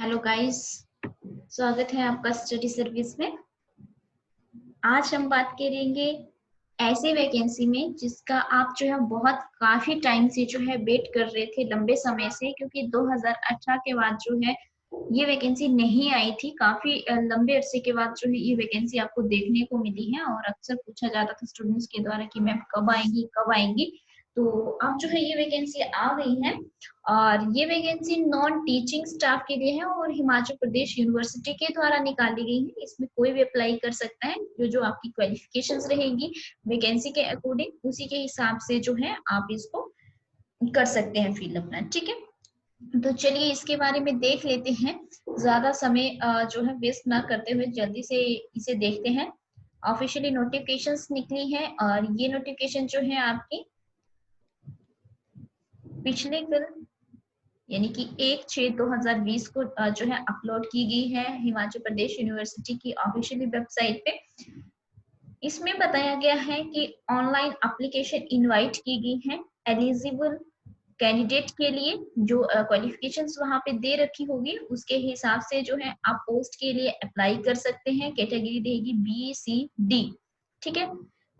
Hello guys, स्वागत है आपका स्टडी सर्विस में। आज हम बात करेंगे ऐसे वैकेंसी में जिसका आप जो है बहुत काफी टाइम से जो है वेट कर रहे थे, लंबे समय से, क्योंकि 2018 के बाद जो है ये वैकेंसी नहीं आई थी। काफी लंबे अरसे के बाद जो है ये वैकेंसी आपको देखने को मिली है और अक्सर पूछा जाता था स्टूडेंट्स के द्वारा कि मैम कब आएंगी कब आएंगी। तो अब जो है ये वैकेंसी आ गई है और ये वैकेंसी नॉन टीचिंग स्टाफ के लिए है और हिमाचल प्रदेश यूनिवर्सिटी के द्वारा निकाली गई है। इसमें कोई भी अप्लाई कर सकता है। जो आपकी क्वालिफिकेशंस रहेंगी वैकेंसी के अकॉर्डिंग, उसी के हिसाब से जो है आप इसको कर सकते हैं फिल अपना। ठीक है, तो चलिए इसके बारे में देख लेते हैं। ज्यादा समय जो है वेस्ट ना करते हुए जल्दी से इसे देखते हैं। ऑफिशियली नोटिफिकेशंस निकली है और ये नोटिफिकेशन जो है आपकी पिछले कल यानी कि 1/6/2020 को जो है अपलोड की गई है हिमाचल प्रदेश यूनिवर्सिटी की ऑफिशियली वेबसाइट पे। इसमें बताया गया है कि ऑनलाइन एप्लीकेशन इनवाइट की गई है एलिजिबल कैंडिडेट के लिए। जो क्वालिफिकेशंस वहां पे दे रखी होगी उसके हिसाब से जो है आप पोस्ट के लिए अप्लाई कर सकते हैं। कैटेगरी रहेगी B, C, D। ठीक है,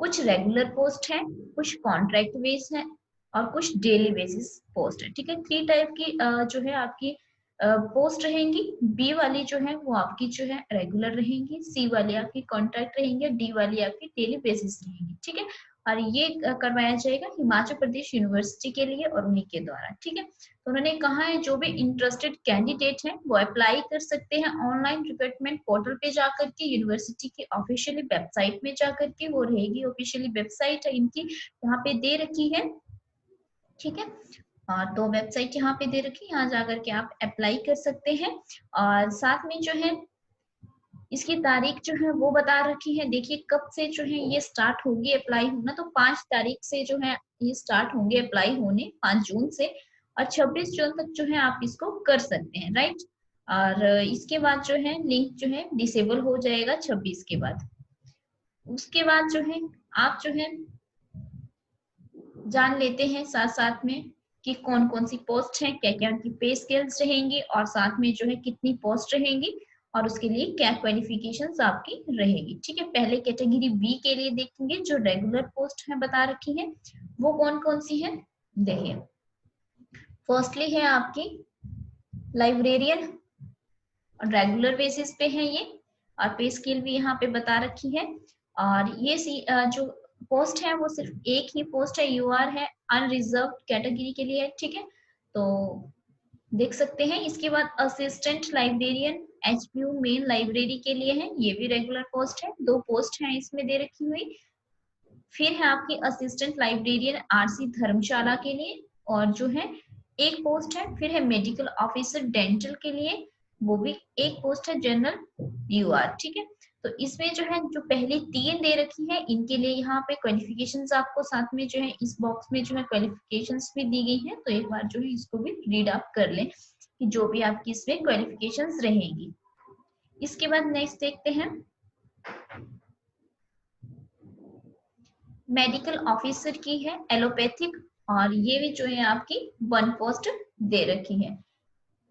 कुछ रेगुलर पोस्ट है, कुछ कॉन्ट्रैक्ट बेस है और कुछ डेली बेसिस पोस्ट है। ठीक है, 3 टाइप की जो है आपकी पोस्ट रहेंगी। बी वाली जो है वो आपकी जो है रेगुलर रहेंगी, सी वाली आपकी कॉन्ट्रैक्ट रहेंगे, डी वाली आपकी डेली बेसिस रहेंगी। ठीक है, और ये करवाया जाएगा हिमाचल प्रदेश यूनिवर्सिटी के लिए और उन्हीं के द्वारा। ठीक है, तो उन्होंने कहा है जो भी इंटरेस्टेड कैंडिडेट हैं वो अप्लाई कर सकते हैं ऑनलाइन रिक्रूटमेंट पोर्टल पे जाकर के, यूनिवर्सिटी की ऑफिशियली वेबसाइट में जाकर के। वो रहेगी ऑफिशियली वेबसाइट है इनकी, यहाँ पे दे रखी है। ठीक है, तो वेबसाइट यहाँ पे दे रखी है, यहाँ जाकर के आप अप्लाई कर सकते हैं। और साथ में जो है इसकी तारीख जो है वो बता रखी है। देखिए कब से जो है ये स्टार्ट होगी अप्लाई होना, तो 5 तारीख से जो है ये स्टार्ट होंगे अप्लाई होने, 5 जून से, और 26 जून तक जो है आप इसको कर सकते हैं। राइट, और इसके बाद जो है लिंक जो है डिसेबल हो जाएगा 26 के बाद। उसके बाद जो है आप जो है जान लेते हैं साथ साथ में कि कौन कौन सी पोस्ट है, क्या क्या उनकी पे स्केल्स रहेंगी और साथ में जो है कितनी पोस्ट रहेंगी और उसके लिए क्या क्वालिफिकेशंस आपकी रहेगी। ठीक है, पहले कैटेगरी बी के लिए देखेंगे जो रेगुलर पोस्ट है बता रखी है वो कौन कौन सी है। देखिए फर्स्टली है आपकी लाइब्रेरियन, रेगुलर बेसिस पे है ये और पे स्केल भी यहाँ पे बता रखी है। और ये जो पोस्ट है वो सिर्फ एक ही पोस्ट है, यूआर है, अनरिजर्व कैटेगरी के लिए। ठीक है, तो देख सकते हैं। इसके बाद assistant librarian HPU main library के लिए है, ये भी रेगुलर पोस्ट है, 2 पोस्ट है इसमें दे रखी हुई। फिर है आपकी असिस्टेंट लाइब्रेरियन आरसी धर्मशाला के लिए और जो है एक पोस्ट है। फिर है मेडिकल ऑफिसर डेंटल के लिए, वो भी एक पोस्ट है, जनरल यूआर। ठीक है, तो इसमें जो है जो पहली 3 दे रखी है इनके लिए यहाँ पे क्वालिफिकेशंस आपको साथ में जो है इस बॉक्स में जो है क्वालिफिकेशंस भी दी गई है। तो एक बार जो है इसको भी रीड आप कर लें कि जो भी आपकी इसमें क्वालिफिकेशंस रहेंगी। इसके बाद नेक्स्ट देखते हैं मेडिकल ऑफिसर की है एलोपैथिक, और ये भी जो है आपकी 1 पोस्ट दे रखी है।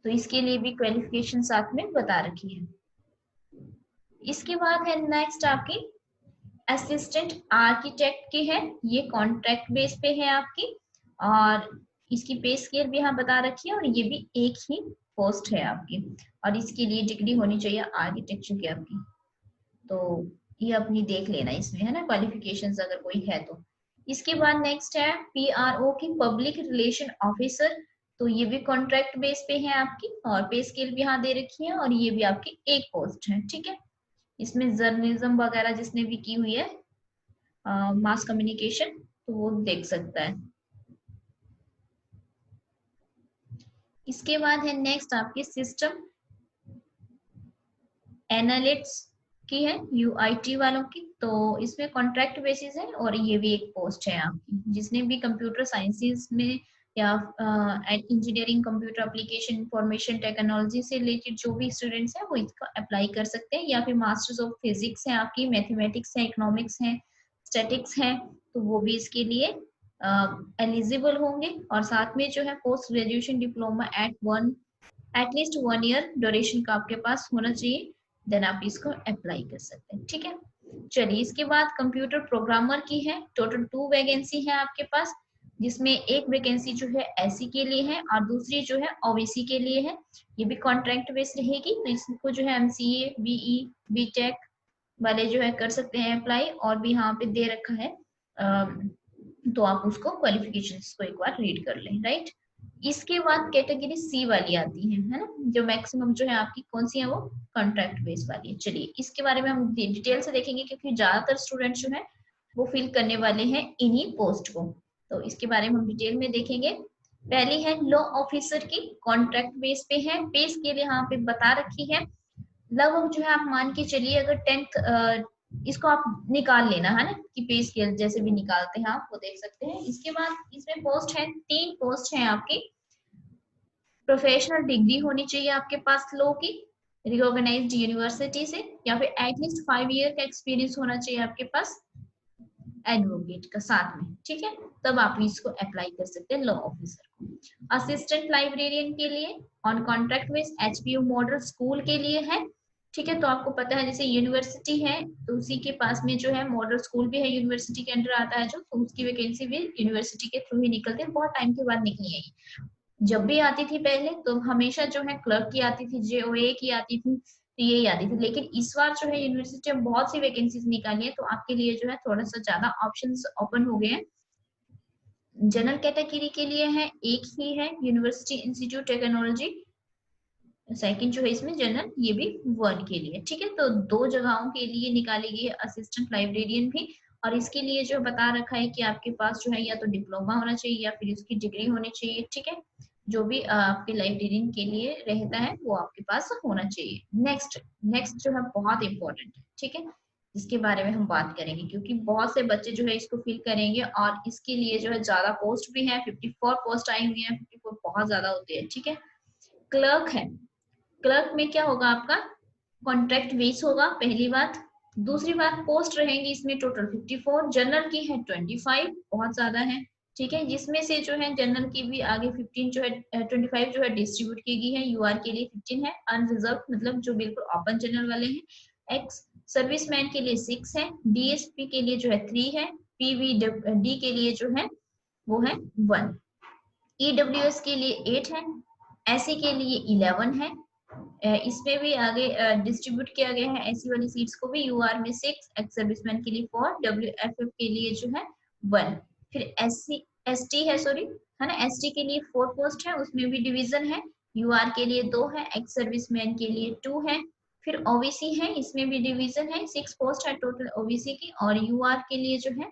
तो इसके लिए भी क्वालिफिकेशन साथ में बता रखी है। इसके बाद है नेक्स्ट आपकी असिस्टेंट आर्किटेक्ट की है, ये कॉन्ट्रैक्ट बेस पे है आपकी और इसकी पे स्केल भी यहाँ बता रखी है और ये भी एक ही पोस्ट है आपकी और इसके लिए डिग्री होनी चाहिए आर्किटेक्चर की आपकी। तो ये अपनी देख लेना इसमें, है ना, क्वालिफिकेशंस अगर कोई है तो। इसके बाद नेक्स्ट है पीआरओ की पब्लिक रिलेशन ऑफिसर, तो ये भी कॉन्ट्रैक्ट बेस पे है आपकी और पे स्केल भी यहाँ दे रखी है और ये भी आपकी एक पोस्ट है। ठीक है, इसमें जर्नलिज्म वगैरह जिसने भी की हुई है मास कम्युनिकेशन तो वो देख सकता है। इसके बाद है नेक्स्ट आपके सिस्टम एनालिस्ट की है यूआईटी वालों की, तो इसमें कॉन्ट्रैक्ट बेसिस है और ये भी एक पोस्ट है आपकी। जिसने भी कंप्यूटर साइंसेस में या engineering computer application information technology से रिलेटेड जो भी स्टूडेंट्स हैं वो इसको अप्लाई कर सकते हैं, या फिर मास्टर्स ऑफ फिजिक्स है आपकी, मैथमेटिक्स है, इकोनॉमिक्स है, स्टैटिक्स है, तो वो भी इसके लिए एलिजिबल होंगे। और साथ में जो है post graduation diploma at 1 at least 1 year duration का आपके पास होना चाहिए, देन आप इसको अप्लाई कर सकते हैं। ठीक है, चलिए इसके बाद कंप्यूटर प्रोग्रामर की है, टोटल 2 वैकेंसी है आपके पास, जिसमें एक वैकेंसी जो है एससी के लिए है और दूसरी जो है ओबीसी के लिए है। ये भी कॉन्ट्रैक्ट बेस्ड रहेगी, तो इसको जो है एमसीए, बीई, बीटेक वाले जो है कर सकते हैं अप्लाई, और भी यहाँ पे दे रखा है, तो आप उसको क्वालिफिकेशंस को एक बार रीड कर लें, राइट। इसके बाद कैटेगरी सी वाली आती है ना, जो मैक्सिमम जो है आपकी कौन सी है, वो कॉन्ट्रैक्ट बेस वाली है। चलिए इसके बारे में हम डिटेल से देखेंगे, क्योंकि ज्यादातर स्टूडेंट जो है वो फिल करने वाले हैं इन्हीं पोस्ट को, तो इसके बारे में हम डिटेल में देखेंगे। पहली है लॉ ऑफिसर की, कॉन्ट्रैक्ट बेस पे है, पे स्केल यहाँ पे बता रखी है, लगभग जो है आप मान के चलिए, अगर 10th इसको आप निकाल लेना है ना, कि पे स्केल जैसे भी निकालते हैं आप वो देख सकते हैं। इसके बाद इसमें पोस्ट है, 3 पोस्ट है आपकी। प्रोफेशनल डिग्री होनी चाहिए आपके पास लॉ की, रिकॉग्नाइज्ड यूनिवर्सिटी से, या फिर एटलीस्ट 5 ईयर का एक्सपीरियंस होना चाहिए आपके पास एडवोकेट का साथ में। ठीक है, तब आप इसको अप्लाई कर सकते हैं लॉ ऑफिसर को। असिस्टेंट लाइब्रेरियन के लिए on contract base, HPU model school के लिए है। ठीक है, तो आपको पता है जैसे यूनिवर्सिटी है तो उसी के पास में जो है मॉडल स्कूल भी है, यूनिवर्सिटी के अंडर आता है जो, तो उसकी वैकेंसी भी यूनिवर्सिटी के थ्रू ही निकलती है, बहुत टाइम के बाद निकली है। जब भी आती थी पहले तो हमेशा जो है क्लर्क की आती थी, जेओए की आती थी, तो यही आती थी, लेकिन इस बार जो है यूनिवर्सिटी में बहुत सी वैकेंसीज निकाली है, तो आपके लिए जो है थोड़ा सा ज्यादा ऑप्शंस ओपन हो गए हैं। जनरल कैटेगरी के लिए है, एक ही है, यूनिवर्सिटी इंस्टीट्यूट टेक्नोलॉजी, सेकंड जो है इसमें जनरल, ये भी 1 के लिए। ठीक है, तो 2 जगहों के लिए निकाली गई है असिस्टेंट लाइब्रेरियन भी, और इसके लिए जो बता रखा है कि आपके पास जो है या तो डिप्लोमा होना चाहिए या फिर उसकी डिग्री होनी चाहिए। ठीक है, जो भी आपके लाइब्रेरियन के लिए रहता है वो आपके पास होना चाहिए। नेक्स्ट जो है बहुत इंपॉर्टेंट है, ठीक है, इसके बारे में हम बात करेंगे, क्योंकि बहुत से बच्चे जो है इसको फिल करेंगे, और इसके लिए जो है ज्यादा पोस्ट भी है, 54 पोस्ट आई हुई है, 54 बहुत ज्यादा होती है। ठीक है, क्लर्क है, क्लर्क में क्या होगा आपका, कॉन्ट्रैक्ट बेस होगा, पहली बात। दूसरी बात, पोस्ट रहेंगी इसमें टोटल 54, जनरल की है 25, बहुत ज्यादा है। ठीक है, जिसमें से जो है जनरल की भी आगे 15 जो है 25 जो है डिस्ट्रीब्यूट की गई है, यूआर के लिए 15 है, अनरिजर्व मतलब जो बिल्कुल ओपन जनरल वाले हैं। एक्स सर्विसमैन के लिए 6 है, डीएसपी के लिए जो है 3 है, पीवीडी के लिए जो है वो है 1, ईडब्ल्यूएस के लिए 8 है, एससी के लिए 11 है, इसमें भी आगे डिस्ट्रीब्यूट किया गया है एससी वाली सीट्स को भी, यूआर में 6, एक्स सर्विसमैन के लिए 4, डब्ल्यूएफएफ के लिए जो है 1, फिर एससी एसटी है, सॉरी है ना, एसटी के लिए 4 पोस्ट है, उसमें भी डिवीजन है, यूआर के लिए 2 है, एक्स सर्विसमैन के लिए 2 है, फिर ओबीसी है, इसमें भी डिवीजन है, 6 पोस्ट है टोटल ओबीसी की, और यूआर के लिए जो है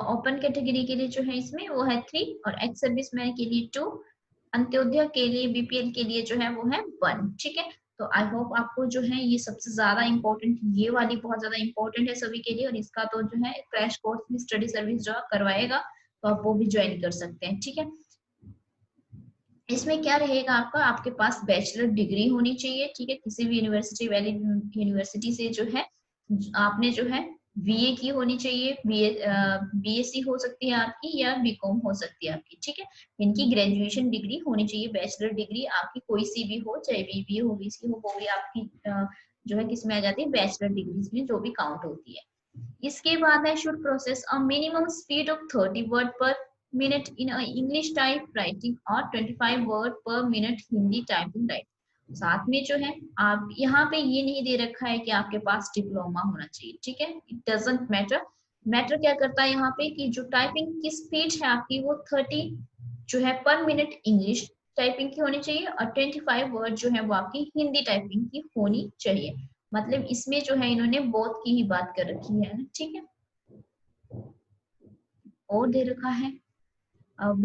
ओपन कैटेगरी के लिए जो है इसमें वो है 3, और एक्स सर्विसमैन के लिए 2, अंत्योदय के लिए बीपीएल के लिए जो है वो है 1। ठीक है, तो आई होप आपको जो है ये सबसे ज्यादा इंपॉर्टेंट, ये वाली बहुत ज्यादा इंपॉर्टेंट है सभी के लिए, और इसका तो जो है क्रैश कोर्स में स्टडी सर्विस जो करवाएगा, तो आप वो भी ज्वाइन कर सकते हैं। ठीक है, इसमें क्या रहेगा आपका, आपके पास बैचलर डिग्री होनी चाहिए। ठीक है, किसी भी यूनिवर्सिटी, वैलिड यूनिवर्सिटी से जो है आपने जो है बीए की होनी चाहिए, बीएससी हो सकती है आपकी, या बीकॉम हो सकती है आपकी। ठीक है, इनकी ग्रेजुएशन डिग्री होनी चाहिए, बैचलर डिग्री आपकी कोई सी भी हो, चाहे बीबीए हो, बीसी हो, वो भी आपकी जो है किसमें आ जाती है, बैचलर डिग्री में जो भी काउंट होती है। इसके बाद है should process a minimum speed of 30 word पर minute in English type writing, और 25 वर्ड पर मिनट हिंदी टाइपिंग राइटिंग। साथ में जो है आप यहाँ पे ये नहीं दे रखा है कि आपके पास डिप्लोमा होना चाहिए। ठीक है, इट डजंट मैटर, मैटर क्या करता है यहाँ पे कि जो टाइपिंग की स्पीड है आपकी वो 30 जो है पर मिनट इंग्लिश टाइपिंग की होनी चाहिए, और 25 वर्ड जो है वो आपकी हिंदी टाइपिंग की होनी चाहिए। मतलब इसमें जो है इन्होंने बोथ की ही बात कर रखी है ना। ठीक है, और दे रखा है, अब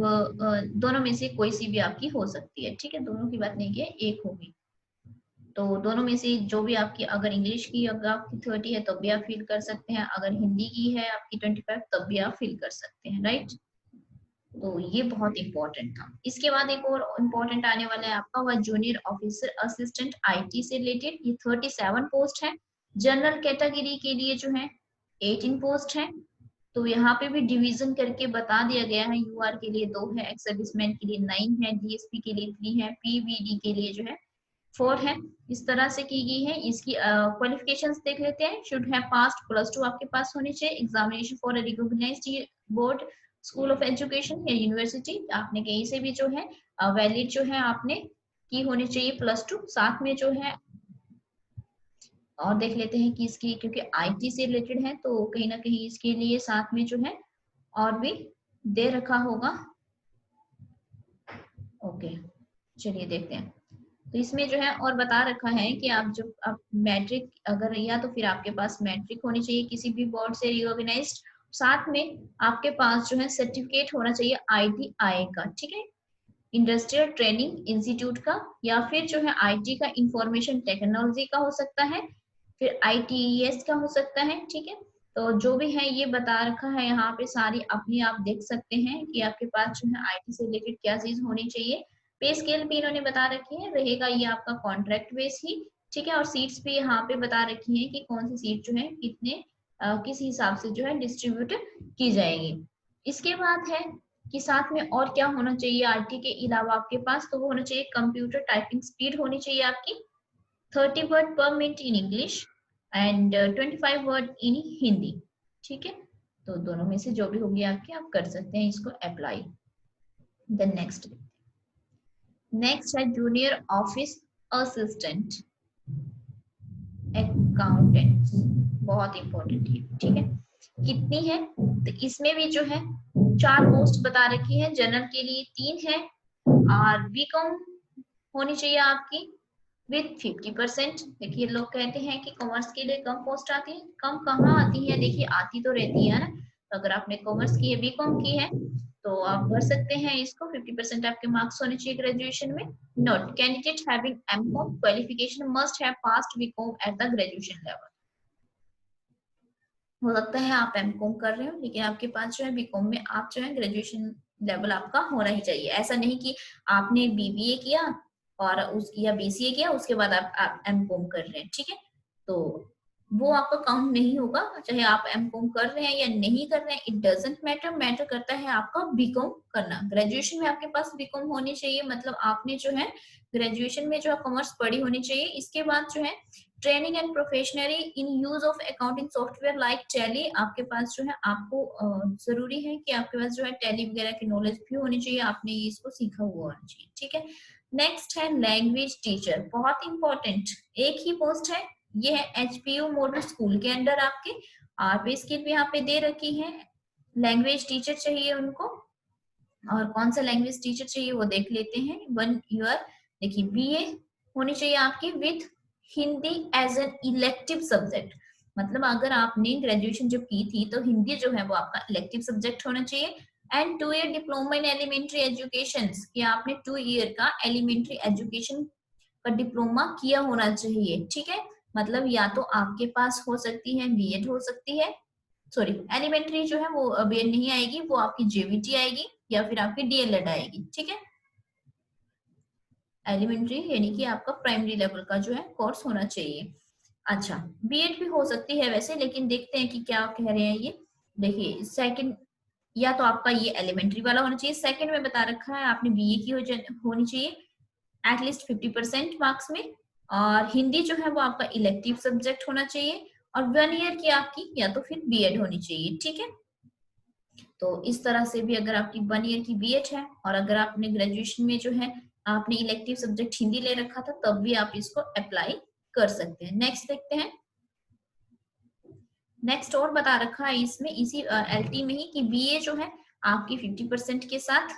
दोनों में से कोई सी भी आपकी हो सकती है। ठीक है, दोनों की बात नहीं की है, एक होगी, तो दोनों में से जो भी आपकी, अगर इंग्लिश की अगर आपकी 30 है तब भी आप फिल कर सकते हैं, अगर हिंदी की है आपकी 25 तब भी आप फिल कर सकते हैं, राइट। तो ये बहुत इंपॉर्टेंट था। इसके बाद एक और इम्पोर्टेंट आने वाला है आपका, वह जूनियर ऑफिसर असिस्टेंट आईटी से रिलेटेड, ये 37 पोस्ट है। जनरल कैटेगरी के लिए जो है 18 पोस्ट है, तो यहाँ पे भी डिवीजन करके बता दिया गया है। यूआर के लिए 2 है, एक्स सर्विसमैन के लिए 9 है, डीएसपी के लिए 3 है, पीवीडी के लिए जो है 4 है। इस तरह से की गई है। इसकी क्वालिफिकेशंस देख लेते हैं। शुड हैव पास्ड +2 आपके पास होनी चाहिए। Examination for a recognised board, school of education या यूनिवर्सिटी, आपने कहीं से भी जो है वैलिड जो है आपने की होनी चाहिए +2। साथ में जो है और देख लेते हैं कि इसकी, क्योंकि आईटी से रिलेटेड है तो कहीं ना कहीं इसके लिए साथ में जो है और भी दे रखा होगा। ओके, चलिए देखते हैं। तो इसमें जो है और बता रखा है कि आप जब आप मैट्रिक अगर, या तो फिर आपके पास मैट्रिक होनी चाहिए किसी भी बोर्ड से रिकॉग्नाइज्ड, साथ में आपके पास जो है सर्टिफिकेट होना चाहिए आईटीआई का, ठीक है, इंडस्ट्रियल ट्रेनिंग इंस्टीट्यूट का, या फिर जो है आईटी का इंफॉर्मेशन टेक्नोलॉजी का हो सकता है, फिर आईटीईएस का हो सकता है, ठीक है। तो जो भी है ये बता रखा है यहाँ पे सारी, अपनी आप देख सकते हैं कि आपके पास जो है आईटी से रिलेटेड क्या चीज होनी चाहिए। पे स्केल भी इन्होंने बता रखी है, रहेगा ये आपका कॉन्ट्रैक्ट बेस ही, ठीक है। और सीट्स भी यहाँ पे बता रखी है कि कौन सी सीट जो है कितने किस हिसाब से जो है डिस्ट्रीब्यूट की जाएगी। इसके बाद है कि साथ में और क्या होना चाहिए आईटी के अलावा आपके पास, तो वो होना चाहिए कंप्यूटर टाइपिंग स्पीड होनी चाहिए आपकी 30 वर्ड पर minute in English and 25 word in Hindi, ठीक है। तो दोनों में से जो भी होगी आपके, आप कर सकते हैं इसको अप्लाई। देन नेक्स्ट है जूनियर ऑफिस असिस्टेंट अकाउंटेंट, बहुत इंपॉर्टेंट है, ठीक है। कितनी है, तो इसमें भी जो है 4 पोस्ट बता रखी है। जनरल के लिए 3 है और बीकॉम होनी चाहिए आपकी विथ 50%। देखिए लोग कहते हैं कि कॉमर्स के लिए कम पोस्ट आती है, कम कहाँ आती है, देखिए आती तो रहती है ना। तो अगर आपने कॉमर्स की है, बीकॉम की है, तो आप भर सकते हैं इसको। 50% आपके मार्क्स होने चाहिए ग्रेजुएशन में। Note, candidate having M Com qualification must have passed B Com at the graduation level. हो सकता है आप एमकॉम कर रहे हो लेकिन आपके पास जो है बीकॉम में आप जो है ग्रेजुएशन लेवल आपका होना ही चाहिए। ऐसा नहीं कि आपने बीबीए किया और उस या बीसीए किया उसके बाद आप एमकॉम कर रहे हैं, ठीक है। तो वो आपका काउंट नहीं होगा, चाहे आप एमकॉम कर रहे हैं या नहीं कर रहे हैं, इट डजंट मैटर। मैटर करता है आपका बीकॉम करना। ग्रेजुएशन में आपके पास बीकॉम होनी चाहिए, मतलब आपने जो है ग्रेजुएशन में जो है कॉमर्स पढ़ी होनी चाहिए। इसके बाद जो है training and professionally in use of accounting software like tally, आपके पास जो है आपको जरूरी है कि आपके पास जो है टैली वगैरह की नॉलेज भी होनी चाहिए, आपने इसको सीखा हुआ होना चाहिए, ठीक है। नेक्स्ट है लैंग्वेज टीचर, बहुत इंपॉर्टेंट, एक ही पोस्ट है, ये है एचपीयू मॉडल स्कूल के अंडर आपके। आप इसकी भी यहाँ पे दे रखी है, लैंग्वेज टीचर चाहिए उनको। और कौन सा लैंग्वेज टीचर चाहिए वो देख लेते हैं। वन ईयर, देखिए बीए होनी चाहिए आपकी with Hindi as an elective subject, मतलब अगर आपने ग्रेजुएशन जब की थी तो हिंदी जो है वो आपका इलेक्टिव सब्जेक्ट होना चाहिए। And 2 year diploma in elementary education, कि आपने 2 ईयर का एलिमेंट्री एजुकेशन का डिप्लोमा किया होना चाहिए, ठीक है। मतलब या तो आपके पास हो सकती है बीएड, हो सकती है, सॉरी एलिमेंट्री जो है वो बीएड नहीं आएगी, वो आपकी जेवीटी आएगी या फिर आपकी डीएलएड आएगी, ठीक है। एलिमेंट्री यानी कि आपका प्राइमरी लेवल का जो है कोर्स होना चाहिए। अच्छा, बीएड भी हो सकती है वैसे, लेकिन देखते हैं कि क्या कह रहे हैं ये। देखिए सेकंड, या तो आपका ये एलिमेंट्री वाला होना चाहिए। सेकंड में बता रखा है आपने बीए की होनी चाहिए एटलीस्ट 50% मार्क्स में, और हिंदी जो है वो आपका इलेक्टिव सब्जेक्ट होना चाहिए, और 1 ईयर की आपकी या तो फिर बीएड होनी चाहिए, ठीक है। तो इस तरह से भी अगर आपकी 1 ईयर की बीएड है और अगर आपने ग्रेजुएशन में जो है आपने इलेक्टिव सब्जेक्ट हिंदी ले रखा था तब भी आप इसको अप्लाई कर सकते हैं। नेक्स्ट देखते हैं। नेक्स्ट और बता रखा है इसमें इसी एलटी में ही कि बीए जो है आपकी 50% के साथ,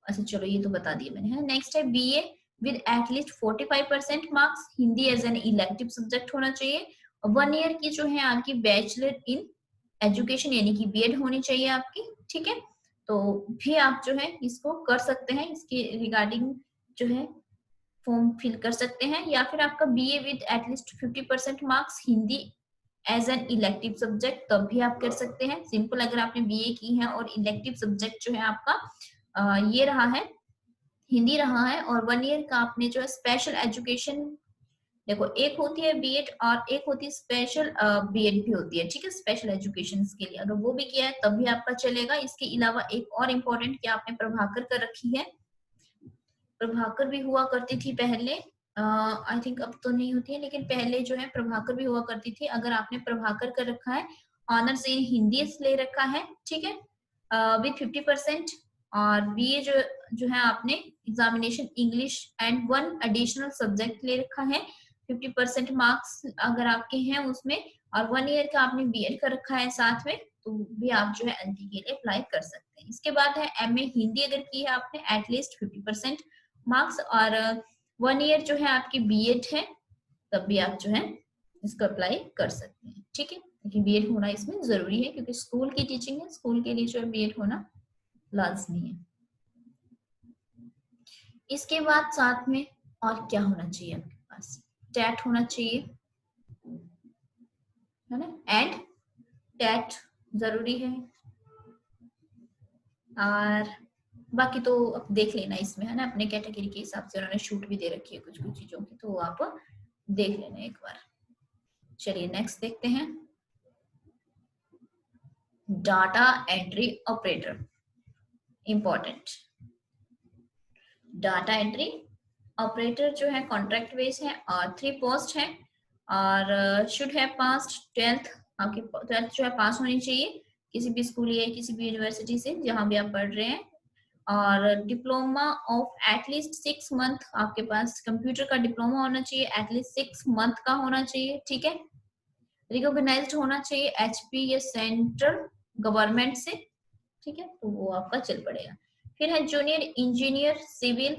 अच्छा चलो ये तो बता दिया मैंने, है। नेक्स्ट है BA with at least 45% marks, Hindi as an elective subject होना चाहिए, और 1 ईयर की जो है आपकी बैचलर इन एजुकेशन यानी कि बीएड होनी चाहिए आपकी, ठीक है। तो भी आप जो है इसको कर सकते हैं, इसके रिगार्डिंग जो है फॉर्म फिल कर सकते हैं, या फिर आपका BA with at least 50% marks, Hindi as an elective subject, तब भी आप कर सकते हैं। सिंपल अगर आपने बीए की है और इलेक्टिव सब्जेक्ट जो है आपका ये रहा है हिंदी रहा है, और 1 ईयर का आपने जो है स्पेशल एजुकेशन देखो एक होती है बीएड और एक होती है स्पेशल बीएड भी होती है, ठीक है, स्पेशल एजुकेशन के लिए, अगर वो भी किया है तब भी आपका चलेगा। इसके अलावा एक और इम्पोर्टेंट क्या आपने प्रभाकर कर रखी है, प्रभाकर भी हुआ करती थी पहले, आई थिंक अब तो नहीं होती है, लेकिन पहले जो है प्रभाकर भी हुआ करती थी। अगर आपने प्रभाकर कर रखा है, ऑनर्स इन हिंदी ले रखा है, ठीक है, विथ 50%, और बीए जो है आपने examination English and 1 additional subject ले रखा है, 50% मार्क्स अगर आपके हैं उसमें, और 1 ईयर का आपने बीएड कर रखा है साथ में, तो भी आप जो है एलटी के लिए अप्लाई कर सकते हैं। इसके बाद है एमए हिंदी अगर की है आपने, एटलीस्ट 50% मार्क्स, और 1 ईयर जो है आपकी बीएड है, तब भी आप जो है इसको अप्लाई कर सकते हैं, ठीक है, क्योंकि बीएड होना इसमें जरूरी है, क्योंकि स्कूल की टीचिंग है, स्कूल के लिए जो है बीएड होना लाजमी है। इसके बाद साथ में और क्या होना चाहिए आपके पास, टेट होना चाहिए, है ना, एंड टेट जरूरी है, और बाकी तो आप देख लेना इसमें, है ना, अपने कैटेगरी के हिसाब से उन्होंने छूट भी दे रखी है कुछ कुछ चीजों की, तो आप देख लेना एक बार। चलिए नेक्स्ट देखते हैं, data entry operator, important. Data entry operator जो है कॉन्ट्रैक्ट बेस है और 3 पोस्ट है, और शुड है पास 12th, आपकी 12th जो है पास होनी चाहिए किसी भी स्कूल या किसी भी यूनिवर्सिटी से जहां भी आप पढ़ रहे हैं, और डिप्लोमा ऑफ एटलीस्ट 6 मंथ, आपके पास कंप्यूटर का डिप्लोमा होना चाहिए, एटलीस्ट 6 मंथ का होना चाहिए, ठीक है, रिकॉग्नाइज्ड होना चाहिए एचपी या सेंट्रल गवर्नमेंट से, ठीक है, तो वो आपका चल पड़ेगा। फिर है junior engineer civil,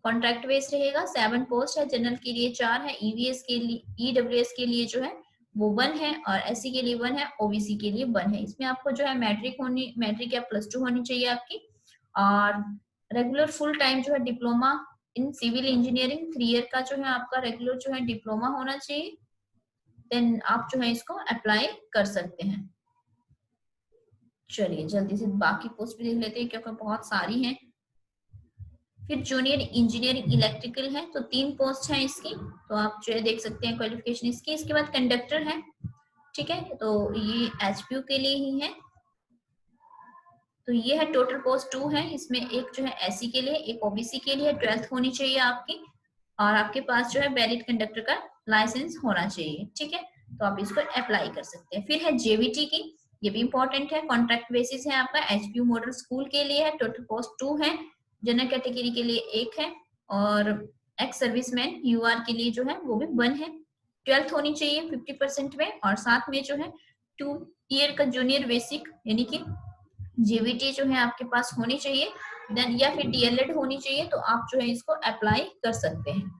contract based रहेगा, 7 पोस्ट है, जनरल के लिए 4 है, ईवीएस के लिए, ईडब्ल्यूएस के लिए जो है वो 1 है, और एससी के लिए 1 है, ओबीसी के लिए 1 है। इसमें आपको जो है मैट्रिक या +2 होनी चाहिए आपकी, और रेगुलर फुल टाइम जो है diploma in civil engineering 3 year का जो है आपका रेगुलर जो है डिप्लोमा होना चाहिए, देन आप जो है इसको अप्लाई कर सकते हैं। चलिए जल्दी से बाकी पोस्ट भी देख लेते हैं क्योंकि बहुत सारी हैं। फिर जूनियर इंजीनियरिंग इलेक्ट्रिकल है, तो 3 पोस्ट है इसकी, तो आप जो है देख सकते हैं क्वालिफिकेशन इसकी। इसके बाद कंडक्टर है, ठीक है, तो ये एचपीयू के लिए ही है, तो ये है टोटल पोस्ट 2 है, इसमें एक जो है एससी के लिए, एक ओबीसी के लिए, 12th होनी चाहिए आपकी, और आपके पास जो है वैलिड कंडक्टर का लाइसेंस होना चाहिए, ठीक है, तो आप इसको अप्लाई कर सकते हैं। फिर है जेवीटी की, ये भी इंपॉर्टेंट है, कॉन्ट्रैक्ट बेसिस है आपका, एचपीयू मॉडल स्कूल के लिए है, टोटल पोस्ट 2 है, जनरल कैटेगरी के लिए 1 है, और एक्स सर्विसमैन यूआर के लिए जो है वो भी 1 है, 12th होनी चाहिए 50% में, और साथ में जो है 2 ईयर का जूनियर बेसिक यानी कि जेवीटी जो है आपके पास होनी चाहिए, देन या फिर डीएलएड होनी चाहिए, तो आप जो है इसको अप्लाई कर सकते हैं।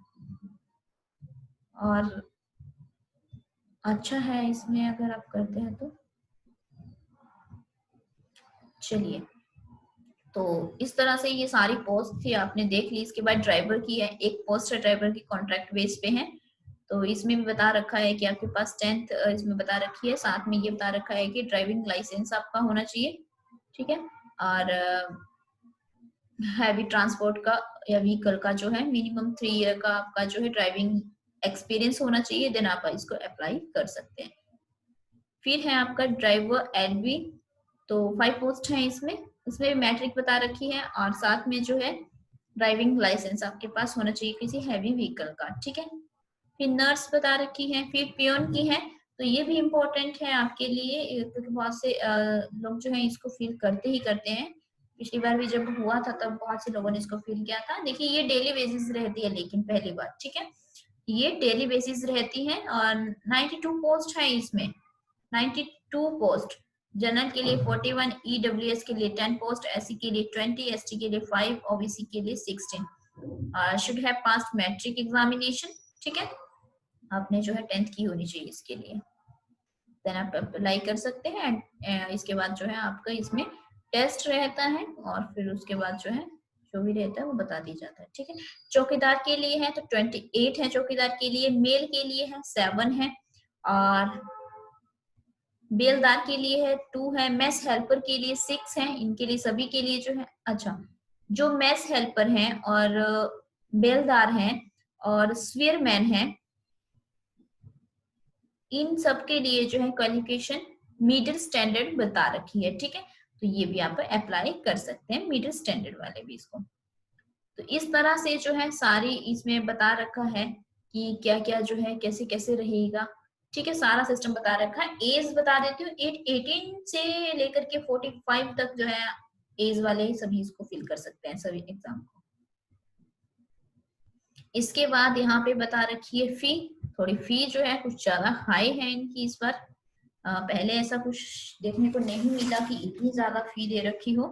और अच्छा है इसमें अगर आप करते हैं तो। चलिए, तो इस तरह से ये सारी पोस्ट थी आपने देख ली। इसके बाद ड्राइवर की है, एक पोस्ट है ड्राइवर की, कॉन्ट्रैक्ट बेस पे है, तो इसमें भी बता रखा है कि आपके पास 10th इसमें बता रखी है, साथ में ये बता रखा है कि ड्राइविंग लाइसेंस आपका होना चाहिए, ठीक है, और हैवी ट्रांसपोर्ट का या व्हीकल का जो है मिनिमम 3 ईयर का आपका जो है ड्राइविंग एक्सपीरियंस होना चाहिए, देन आप इसको अप्लाई कर सकते हैं। फिर है आपका ड्राइवर एलबी, तो 5 पोस्ट है इसमें, इसमें मैट्रिक बता रखी है, और साथ में जो है ड्राइविंग लाइसेंस आपके पास होना चाहिए किसी हैवी व्हीकल का, ठीक है। फिर नर्स बता रखी है, फिर पियोन की है, तो ये भी इम्पोर्टेंट है आपके लिए, क्योंकि बहुत से लोग जो है इसको फील करते ही करते हैं। पिछली बार भी जब हुआ था तब बहुत से लोगों ने इसको फील किया था। देखिए ये डेली बेसिस रहती है, लेकिन पहली बात, ठीक है, ये डेली बेसिस रहती है, और 92 पोस्ट है इसमें, 92 पोस्ट, जनरल के लिए 41, ईडब्ल्यूएस के लिए 10 पोस्ट, एससी के लिए 20, एसटी के लिए 5, ओबीसी के लिए 16, should have passed matric examination, ठीक है, आपने जो है 10th की होनी चाहिए इसके लिए, देन आप अप्लाई कर सकते हैं। इसके बाद जो है आपका इसमें टेस्ट रहता है, और फिर उसके बाद जो है जो भी रहता है वो बता दी जाता है, ठीक है। चौकीदार के लिए है तो 28 है, चौकीदार के लिए, मेल के लिए है 7 है, और बेलदार के लिए है 2 है, मेस हेल्पर के लिए 6 है, इनके लिए सभी के लिए जो है, अच्छा, जो मेस हेल्पर हैं और बेलदार हैं और स्वीयरमैन हैं, इन सब के लिए जो है क्वालिफिकेशन मिडिल स्टैंडर्ड बता रखी है, ठीक है। तो ये भी आप अप्लाई कर सकते हैं, मिडिल स्टैंडर्ड वाले भी इसको। तो इस तरह से जो है सारी इसमें बता रखा है कि क्या क्या जो है कैसे कैसे रहेगा, ठीक है। सारा सिस्टम बता रखा है। एज बता देती हूँ, 18 से लेकर के 45 तक जो है एज वाले ही सभी इसको फिल कर सकते हैं, सभी एग्जाम को। इसके बाद यहाँ पे बता रखी है फी। थोड़ी फी जो है कुछ ज्यादा हाई है इनकी इस बार। पहले ऐसा कुछ देखने को नहीं मिला कि इतनी ज्यादा फी दे रखी हो।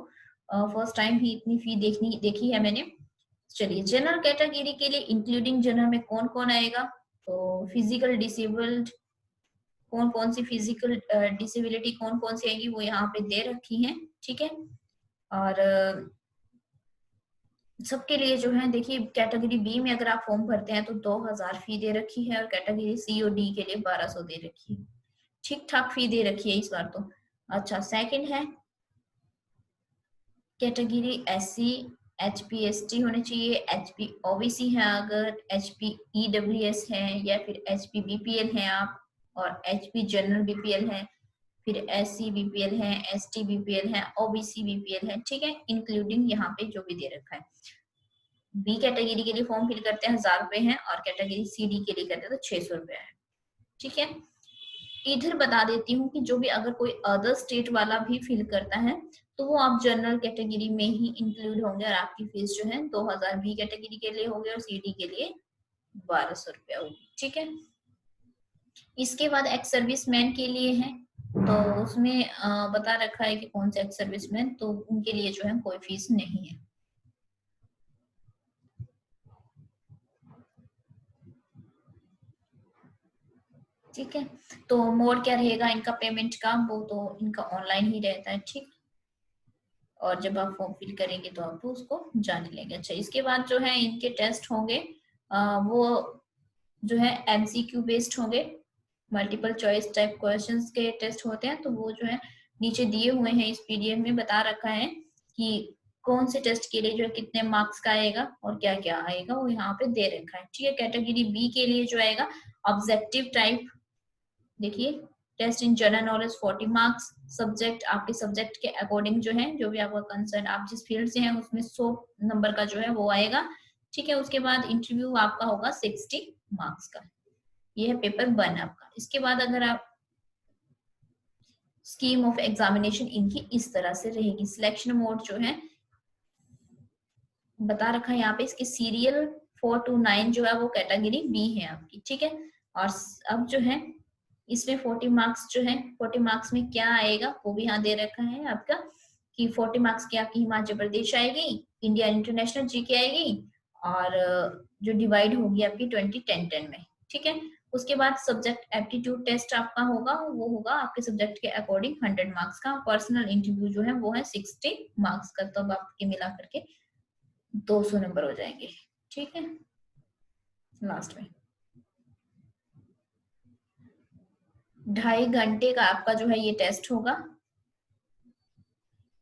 फर्स्ट टाइम ही इतनी फी देखी है मैंने। चलिए, जनरल कैटेगरी के लिए इंक्लूडिंग जनरल में कौन कौन आएगा, तो फिजिकल डिसेबल्ड, कौन कौन सी फिजिकल डिसेबिलिटी कौन कौन सी आएगी वो यहाँ पे दे रखी है, ठीक है। और सबके लिए जो है देखिए, कैटेगरी बी में अगर आप फॉर्म भरते हैं तो 2000 फी दे रखी है, और कैटेगरी सी और डी के लिए 1200 दे रखी है। ठीक ठाक फी दे रखी है इस बार तो। अच्छा, सेकंड है कैटेगरी एससी, एचपी एसटी होने चाहिए, एचपी ओबीसी है, अगर एचपी ईडब्ल्यूएस है, या फिर एचपी बीपीएल है आप, और एचपी जनरल बीपीएल है, फिर एससी बीपीएल है, एसटी बीपीएल है, ओबीसी बीपीएल है, ठीक है। इंक्लूडिंग यहाँ पे जो भी दे रखा है। बी कैटेगरी के लिए फॉर्म फिल करते हैं 1000 रुपए हैं, और कैटेगरी सी डी के लिए करते हैं तो 600 रुपए है, ठीक है। इधर बता देती हूँ कि जो भी अगर कोई अदर स्टेट वाला भी फिल करता है तो वो आप जनरल कैटेगरी में ही इंक्लूड होंगे, और आपकी फीस जो है 2000 बी कैटेगरी के लिए होगी, और सी डी के लिए 1200 रुपया होगी, ठीक है। इसके बाद एक्स सर्विसमैन के लिए है, तो उसमें बता रखा है कि कौन से एक्स सर्विसमैन, तो उनके लिए जो है कोई फीस नहीं है, ठीक है। तो मोड क्या रहेगा इनका पेमेंट का, वो तो इनका ऑनलाइन ही रहता है, ठीक। और जब आप फॉर्म फिल करेंगे तो आप उसको जान लेंगे। अच्छा, इसके बाद जो है इनके टेस्ट होंगे, वो जो है एमसीक्यू बेस्ड होंगे, मल्टीपल चॉइस टाइप क्वेश्चंस के टेस्ट होते हैं। तो वो जो है नीचे दिए हुए हैं, इस पीडीएफ में बता रखा है कि कौन से टेस्ट के लिए जो है कितने मार्क्स का आएगा और क्या क्या आएगा, वो यहाँ पे दे रखा है, ठीक है। कैटेगरी बी के लिए जो आएगा ऑब्जेक्टिव टाइप, देखिए, test in general knowledge 40 marks, subject आपके सब्जेक्ट के अकॉर्डिंग जो है, जो भी आपका कंसर्न, आप जिस फील्ड से हैं उसमें 100 नंबर का जो है वो आएगा, ठीक है। उसके बाद इंटरव्यू आपका होगा 60 मार्क्स का, ये है पेपर 1 आपका। इसके बाद अगर आप स्कीम ऑफ एग्जामिनेशन इनकी इस तरह से रहेगी। सिलेक्शन मोड जो है बता रखा है यहाँ पे, इसकी सीरियल 4 to 9 जो है वो कैटेगरी बी है आपकी, ठीक है। और अब जो है इसमें 40 मार्क्स जो है, 40 मार्क्स में क्या आएगा वो भी यहाँ दे रखा है आपका, कि 40 मार्क्स की आपकी हिमाचल प्रदेश आएगी, इंडिया इंटरनेशनल जीके आएगी, और जो डिवाइड होगी आपकी 20-10-10 में, ठीक है। उसके बाद सब्जेक्ट एप्टीट्यूड टेस्ट आपका होगा, वो होगा आपके सब्जेक्ट के अकॉर्डिंग 100 मार्क्स का। पर्सनल इंटरव्यू जो है वो है 60 मार्क्स का, तब आपके मिला करके 200 नंबर हो जाएंगे, ठीक है। लास्ट में 2.5 घंटे का आपका जो है ये टेस्ट होगा।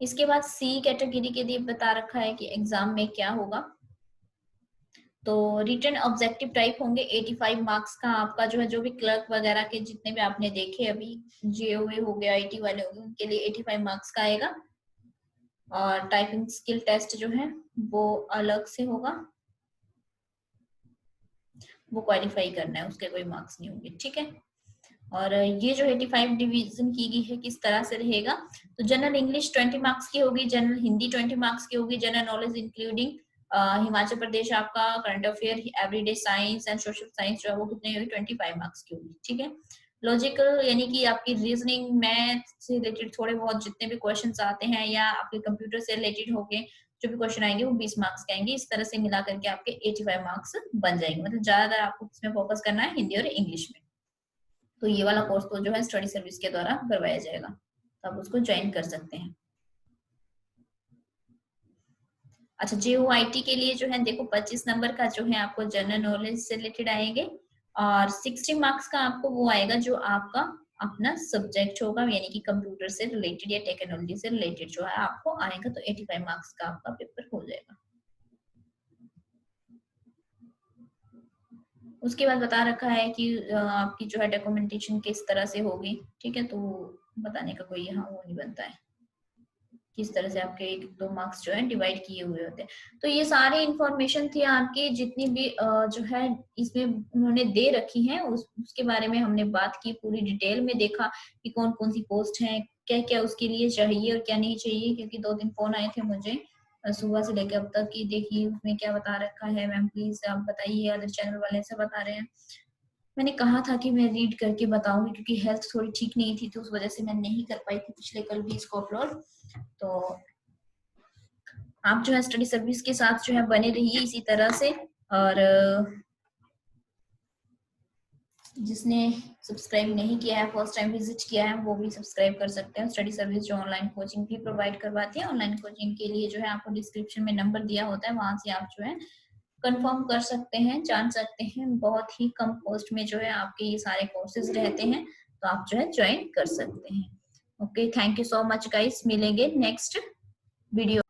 इसके बाद सी कैटेगरी के लिए बता रखा है कि एग्जाम में क्या होगा, तो रिटन ऑब्जेक्टिव टाइप होंगे, 85 मार्क्स का आपका जो है, जो भी क्लर्क वगैरह के जितने भी आपने देखे अभी, जेओए हो गया, आईटी वाले हो गए, उनके लिए 85 मार्क्स का आएगा। और टाइपिंग स्किल टेस्ट जो है वो अलग से होगा, वो क्वालिफाई करना है, उसके कोई मार्क्स नहीं होंगे, ठीक है। और ये जो 85 डिवीजन की गई है किस तरह से रहेगा, तो जनरल इंग्लिश 20 मार्क्स की होगी, जनरल हिंदी 20 मार्क्स की होगी, general knowledge including Himachal Pradesh आपका current affair, everyday science and social science जो है वो कितनी होगी, 25 मार्क्स की होगी, ठीक है। लॉजिकल यानी कि आपकी रीजनिंग, मैथ से रिलेटेड थोड़े बहुत जितने भी क्वेश्चंस आते हैं, या आपके कंप्यूटर से रिलेटेड होंगे जो भी क्वेश्चन आएंगे वो 20 मार्क्स के आएंगे। इस तरह से मिला करके आपके 85 मार्क्स बन जाएंगे। मतलब ज्यादातर आपको इसमें फोकस करना है हिंदी और इंग्लिश में। तो ये वाला कोर्स तो जो है स्टडी सर्विस के द्वारा करवाया जाएगा, तो आप उसको ज्वाइन कर सकते हैं। अच्छा, जेओआईटी के लिए जो है देखो 25 नंबर का जो है आपको जनरल नॉलेज से रिलेटेड आएंगे, और 60 मार्क्स का आपको वो आएगा जो आपका अपना सब्जेक्ट होगा, यानी कि कंप्यूटर से रिलेटेड या टेक्नोलॉजी से रिलेटेड जो है आपको आएगा, तो 85 मार्क्स का आपका पेपर हो जाएगा। उसके बाद बता रखा है कि आपकी जो है डॉक्यूमेंटेशन किस तरह से होगी, ठीक है। तो बताने का कोई यहाँ वो नहीं बनता है किस तरह से आपके 1-2 मार्क्स जो है डिवाइड किए हुए होते हैं। तो ये सारी इंफॉर्मेशन थी आपकी, जितनी भी जो है इसमें उन्होंने दे रखी है उसके बारे में हमने बात की, पूरी डिटेल में देखा कि कौन कौन सी पोस्ट है, क्या क्या उसके लिए चाहिए और क्या नहीं चाहिए। क्योंकि 2 दिन फोन आए थे मुझे सुबह से लेकर अब तक की, देखिए उसमें क्या बता रखा है मैम, प्लीज आप बताइए, अदर चैनल वाले ऐसा बता रहे हैं। मैंने कहा था कि मैं रीड करके बताऊंगी, क्योंकि हेल्थ थोड़ी ठीक नहीं थी तो उस वजह से मैं नहीं कर पाई थी पिछले कल भी इसको अपलोड। तो आप जो है स्टडी सर्विस के साथ जो है बने रहिए इसी तरह से। और जिसने सब्सक्राइब नहीं किया है, फर्स्ट टाइम विजिट किया है, वो भी सब्सक्राइब कर सकते हैं। स्टडी सर्विस जो ऑनलाइन कोचिंग भी प्रोवाइड करवाती है, ऑनलाइन कोचिंग के लिए जो है आपको डिस्क्रिप्शन में नंबर दिया होता है, वहां से आप जो है कंफर्म कर सकते हैं, जान सकते हैं। बहुत ही कम कॉस्ट में जो है आपके ये सारे कोर्सेज रहते हैं, तो आप जो है ज्वाइन कर सकते हैं। Okay, thank you so much guys, मिलेंगे नेक्स्ट वीडियो।